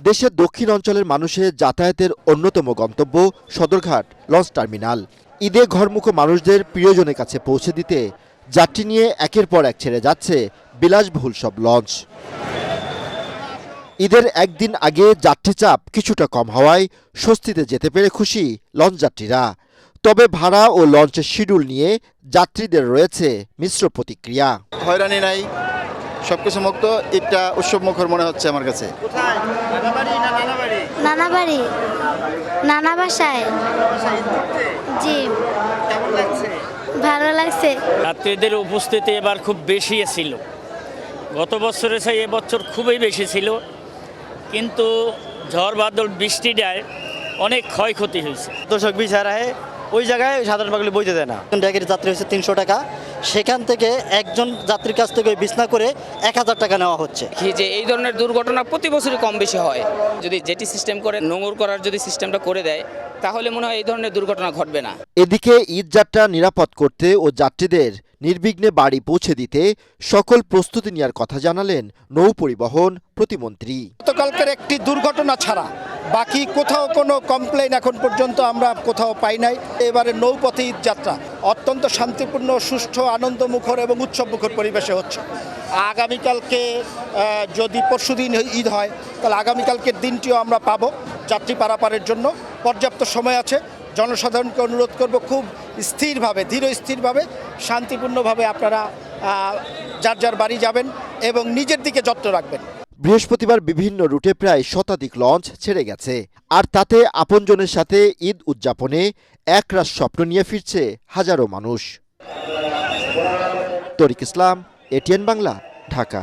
দেশের দক্ষিণ অঞ্চলের মানুষের যাতায়াতের অন্যতম গন্তব্য সদরঘাট লঞ্চ টার্মিনাল। ঈদে ঘরমুখো মানুষদের প্রিয়জনের কাছে পৌঁছে দিতে যাত্রী নিয়ে একের পর এক ছেড়ে যাচ্ছে বিলাসবহুল সব লঞ্চ। ঈদের একদিন আগে যাত্রী চাপ কিছুটা কম হওয়ায় স্বস্তিতে যেতে পেরে খুশি লঞ্চ যাত্রীরা। তবে ভাড়া ও লঞ্চের শিডিউল নিয়ে যাত্রীদের রয়েছে মিশ্র প্রতিক্রিয়া। হয়রানি নাই, সবকিছু মুক্ত। ঈদটা উৎসব মুখর মনে হচ্ছে আমার কাছে। নানা বাড়ি, নানা বাসায়। জি, ভালো লাগছে। যাত্রীদের উপস্থিতি এবার খুব বেশি ছিল, গত বছরের চেয়ে এবছর খুবই বেশি ছিল, কিন্তু ঝড় বাদল বৃষ্টিটায় অনেক ক্ষয়ক্ষতি হয়েছে। দর্শক বিচার হয় ওই জায়গায় সাধারণ পাগলি বইতে দেয় না। ব্যাগের যাত্রী হচ্ছে 300 টাকা, সেখান থেকে একজন যাত্রীর কাছ থেকে বিছনা করে 1000 টাকা নেওয়া হচ্ছে। যে এই ধরনের দুর্ঘটনা প্রতি বছরই কম বেশি হয়। যদি জেটি সিস্টেম করে নোঙর করার যদি সিস্টেমটা করে দেয়, তাহলে মনে হয় এই ধরনের দুর্ঘটনা ঘটবে না। এদিকে ঈদ যাত্রা নিরাপদ করতে ও যাত্রীদের নির্বিঘ্নে বাড়ি পৌঁছে দিতে সকল প্রস্তুতি নেওয়ার কথা জানালেন নৌ পরিবহন প্রতিমন্ত্রী। গতকালকের একটি দুর্ঘটনা ছাড়া বাকি কোথাও কোনো কমপ্লেইন এখন পর্যন্ত আমরা কোথাও পাই নাই। এবারে নৌপথে ঈদ যাত্রা অত্যন্ত শান্তিপূর্ণ, সুষ্ঠু, আনন্দমুখর এবং উৎসবমুখর পরিবেশে হচ্ছে। আগামীকালকে যদি পরশুদিন ঈদ হয়, তাহলে আগামীকালকের দিনটিও আমরা পাবো যাত্রী পারাপারের জন্য। পর্যাপ্ত সময় আছে। জনসাধারণকে অনুরোধ করব, খুব স্থিরভাবে, ধীর স্থিরভাবে, শান্তিপূর্ণভাবে আপনারা যার যার বাড়ি যাবেন এবং নিজের দিকে যত্ন রাখবেন। বৃহস্পতিবার বিভিন্ন রুটে প্রায় শতাধিক লঞ্চ ছেড়ে গেছে, আর তাতে আপনজনের সাথে ঈদ উদযাপনে একরাশ স্বপ্ন নিয়ে ফিরছে হাজারো মানুষ। তরিক ইসলাম, এটিএন বাংলা, ঢাকা।